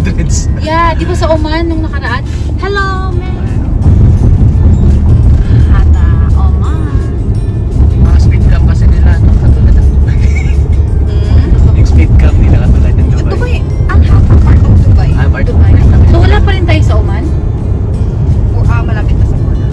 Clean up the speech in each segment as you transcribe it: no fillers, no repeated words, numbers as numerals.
hundreds. Yeah, di ba sa Oman nung nakaraan? Hello, man. Speed cam kasi nila, no? Katulad ng Dubai. Yung speed cam nila katulad ng Dubai. Dubai, ang hapa part of Dubai. Part of Dubai. So wala pa rin tayo sa Oman? O malapit na sa border.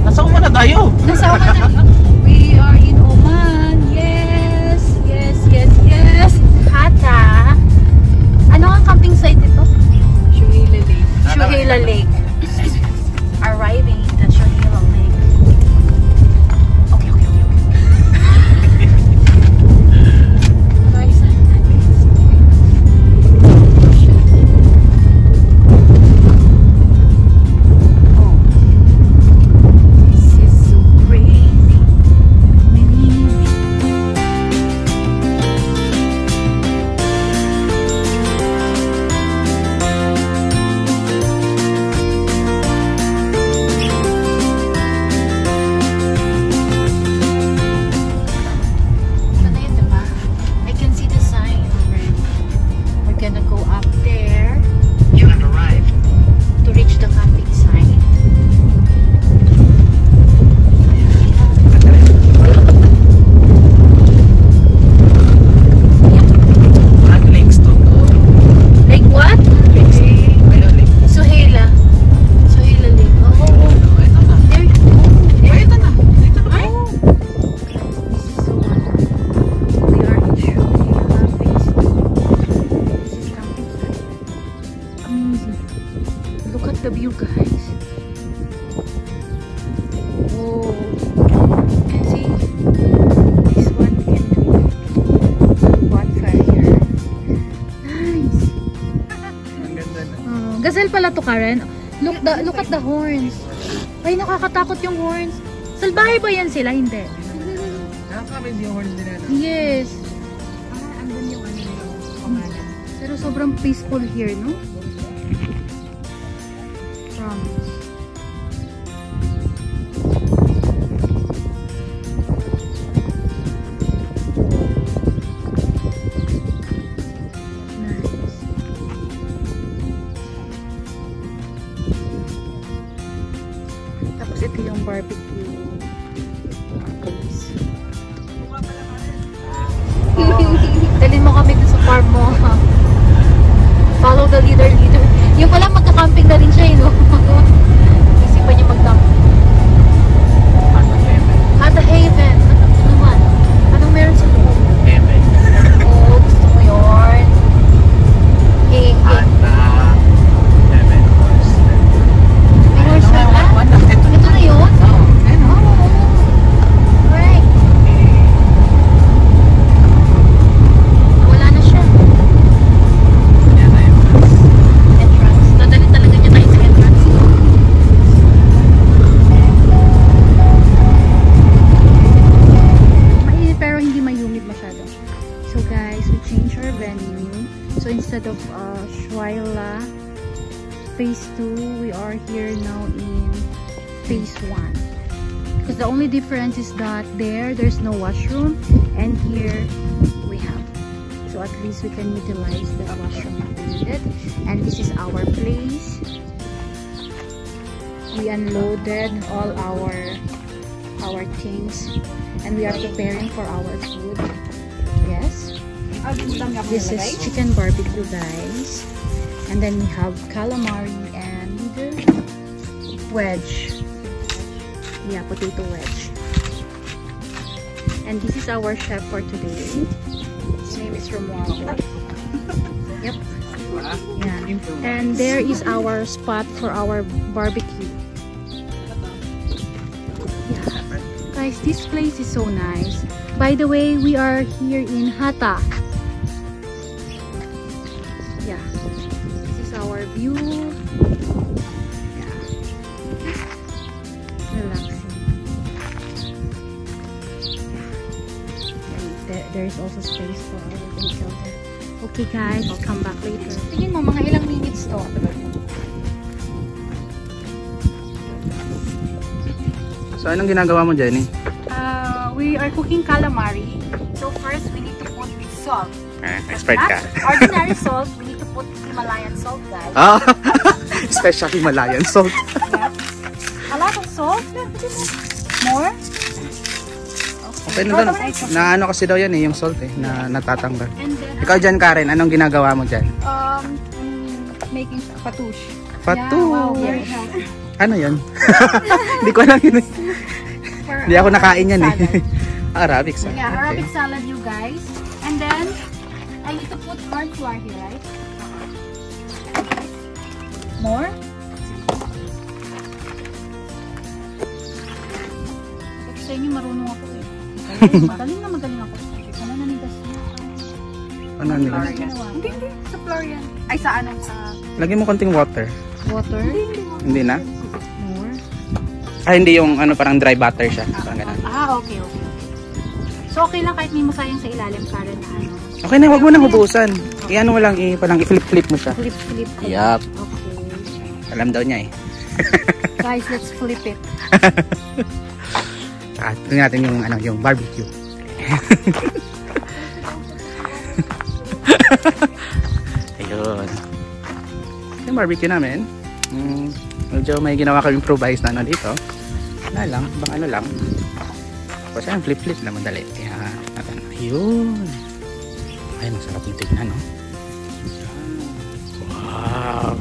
Nasa Oman na tayo! Nasa Oman na. We are in Oman. Yes, yes, yes, yes. Hatta. Ano ang camping site ito? Shuhila Lake. Shuhila Lake. Arriving at Shuhila Lake. Okay. Guys, this is so crazy. I can see the sign already. We're gonna go up there. You have arrived. To reach the camping site. What links to? Like what? Links to? Lake. Suhila. Suhila Lake. Oh, Ito na. there. Ito na. Ito na. Oh. This is so wonderful. We are in Shuhila phase 2. This is camping site. Amazing. Look at the view, guys. Oh. And see, this one can do bonfire. Nice. Ang ganda na. Gazelle pala to, Karen. Look at the horns. Ay, nakakatakot yung horns. Salbahe ba yan sila? Hindi. Nakakamiss yung horns nila. Yes. Andun yung ano yung pangalan. Pero sobrang peaceful here, no? Promise. Nice. Tapos ito yung barbecue place. Dalhin mo kami dun sa farm mo. Follow the leader. Yung pala magka-camping na rin siya, no? Isipan niya mag-camping. Hata Haven. Ano naman? Anong meron sa loob? Heaven. Oh, gusto mo yun? Hey. Heaven horse. May horse na ba? Ito na yun? Oh. Right. Wala na siya. Entrance. Dadali talaga niya tayo sa entrance. Mainit pero hindi mahumid masyado. So guys, we changed our venue. So instead of Shuhila phase 2, we are here now in phase 1. Because the only difference is that there's no washroom, and here we have. So at least we can utilize the washroom if we need it. And this is our place. We unloaded all our things, and we are preparing for our food. Yes. This is chicken barbecue, guys. And then we have calamari and wedge. Yeah, potato wedge. And this is our chef for today. His name is Romualdo. Yep. Yeah. And there is our spot for our barbecue. Yeah. Guys, this place is so nice. By the way, we are here in Hatta. Yeah. This is our view. Yeah. Relaxing. And there is also space for our vehicle there. Okay guys, I'll come back later. Tingin mo, mga ilang minutes to? So, anong ginagawa mo, Jenny? We are cooking calamari. So first, we need to put this salt. Expert ka. Not ordinary salt. We need to put Himalayan salt, guys. Ah, special Himalayan salt. A lot of salt. More? Okay na doon. Na ano kasi daw yan yung salt na natatanggal. And then, Ikaw dyan, Karen, anong ginagawa mo dyan? Making patush. Patu. very healthy. Ano yun? Hindi ko alam yun. Hindi ako nakain yan Arabic salad. Yeah, Arabic salad, you guys. And then, I need to put corn flour here, right? More? Sa inyo, marunong ako eh. Magaling ako. Ano nanigas niya? Ano nila? Hindi. Sa flour yan. Ay, sa ano? Lagyan mo konting water. Water? Hindi na? More? Hindi yung ano parang dry butter siya. Parang ganun. Okay. So, okay lang kahit may masayang sa ilalim, Karen, na ano. Okay na, huwag mo nang hubusan. Iyan mo lang, parang i-flip-flip mo siya. Flip. Yup. Okay. Alam daw niya Guys, let's flip it. Tingnan natin yung barbecue. Ayun. Yung barbecue namin. Medyo may ginawa kami improvise na dito. Wala lang, bang ano lang. Kasi yung flip-flip na madali. Kaya natin. Ayun. Ay, masarap yung tignan, no? Wow.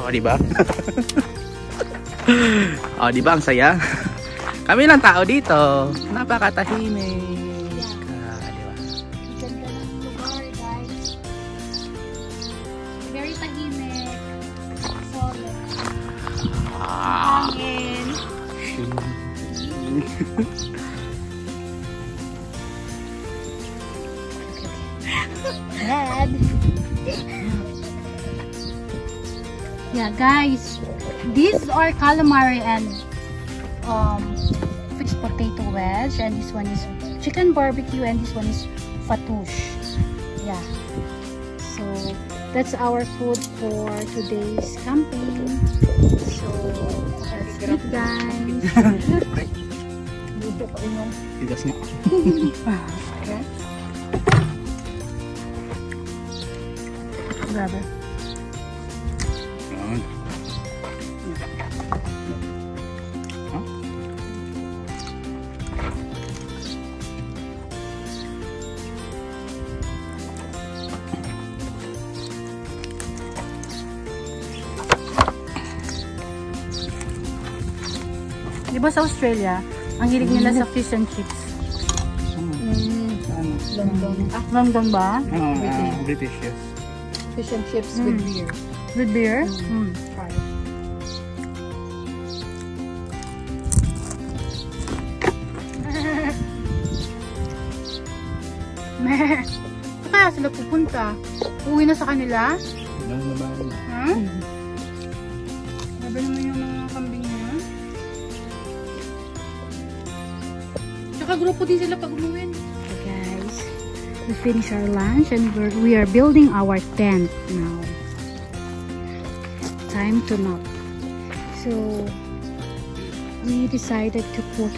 Diba? Diba ang saya? Kami lang tao dito. Napakatahimik. Diba? Ganda ng lugar, guys. Very tahimik. Solid. Hangin. Dad. Yeah, guys, these are calamari and fixed potato wedge, and this one is chicken barbecue, and this one is fatouche. Yeah, so that's our food for today's camping. So that's it, guys. Tigas nga. Grabe. Yun. Diba sa Australia, ang hilig nila sa fish and chips? London ba? British, yes. Fish and chips with beer. With beer? Try. Meh. Saan kaya sila pupunta? Uwi na sa kanila? Ha? Grabe naman yung mga kambing niya. Tsaka grupo din sila pag umuwi. Okay, guys, we finish our lunch and we are building our tent now. Time to nap. So we decided to put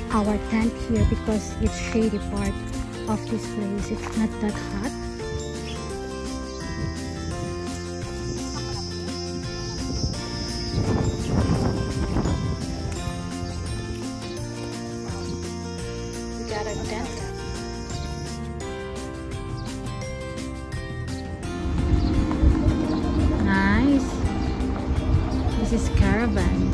our tent here because it's shady part of this place. It's not that hot. We got a tent. Nice. This is caravan.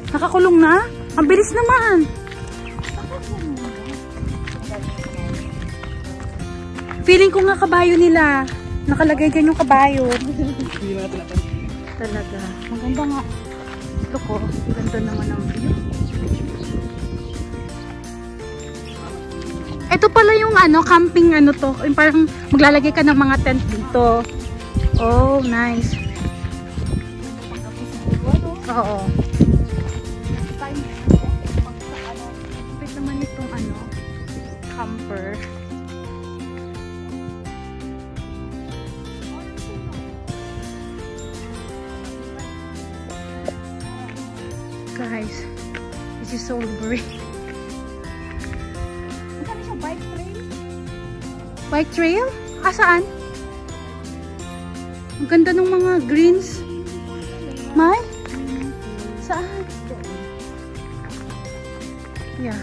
Nakakulong na? Ang bilis naman. Feeling ko nga kabayo nila. Nakalagay dyan yung kabayo. Talaga. Maganda nga. Ito ko. Ganda naman ang view. Ito pala yung ano, camping ano to. Yung parang maglalagay ka ng mga tent dito. Oh, nice. Oo. This is so liberating. Saan siya? Bike trail? Bike trail? Ah, saan? Ang ganda ng mga greens. May? Saan? Yeah.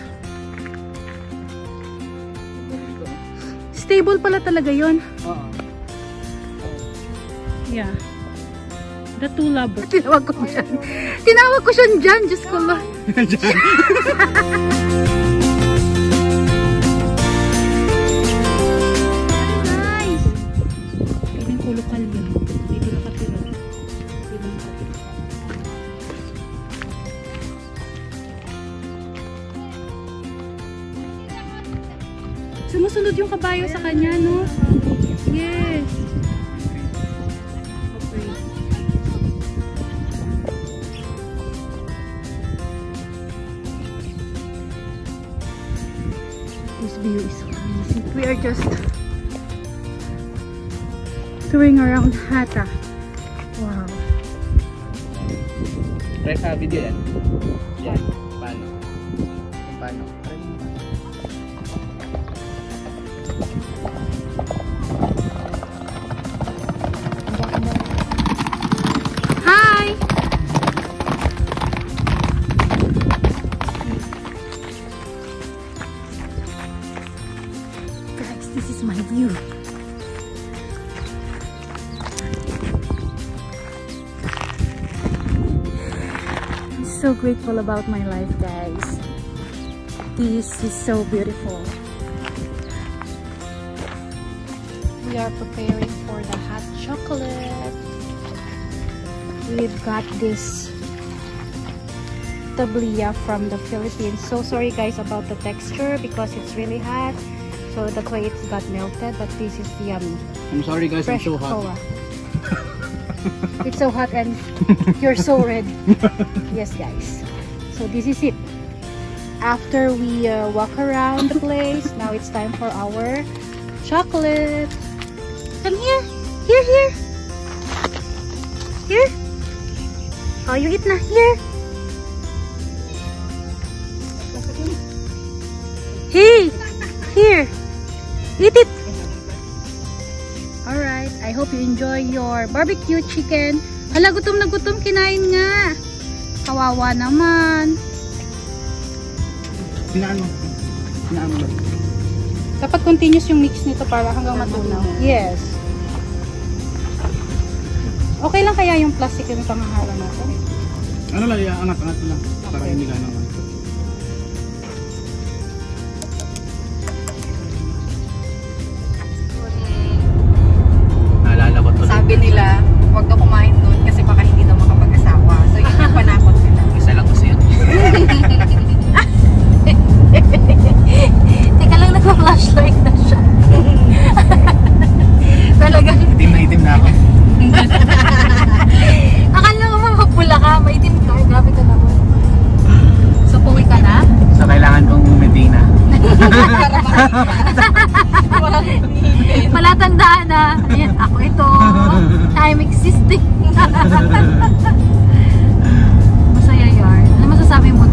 Stable pala talaga yon. Oo. Yeah. The two lovers. Tinawag ko dyan. Tinawag ko siya dyan. Diyos ko ba? Nice! Piling ko lokal yun. Dito nakatira. Piling ko. Sumusunod yung kabayo sa kanya, no? Yes. Okay. This view is so amazing. We are just touring around Hatta. Wow. Try sa video yan. Yan. Paano? Paano? Hi! Guys, this is my view. I'm so grateful about my life, guys. This is so beautiful. We are preparing for the hot chocolate. We've got this tablia from the Philippines. So sorry guys about the texture because it's really hot. So that's why it's got melted, but this is yummy. I'm sorry guys, Fresh I'm so hot. cola. It's so hot and you're so red. Yes guys. So this is it. After we walk around the place, now it's time for our chocolate. Come here. Here, here. Here. Oh, you eat na. Here. Hey. Here. Eat it. Alright. I hope you enjoy your barbecue chicken. Hala, gutom na gutom. Kinain nga. Kawawa naman. Pinaan mo. Pinaan mo. Dapat continuous yung mix nito para hanggang matunaw. Yes. Okay lang kaya yung plastic yung panghahala natin? Ano lang, angat-angat lang. Para hindi ka naman. Naalala ko to. Sabi nila, huwag daw kumain doon kasi baka hindi daw makapag-asawa. So yun yung panakot nila. Isa lang kasi yun. Teka lang, nagpa-flashlight na siya. Talagang Itim na ako. akala ko mapapula ka, maitim ka, grabe ka naman. So, puwi ka na? So, kailangan kong Medina. Palatandaan na, ayan, ako ito. I'm existing. Masaya yarn. Ano masasabi mo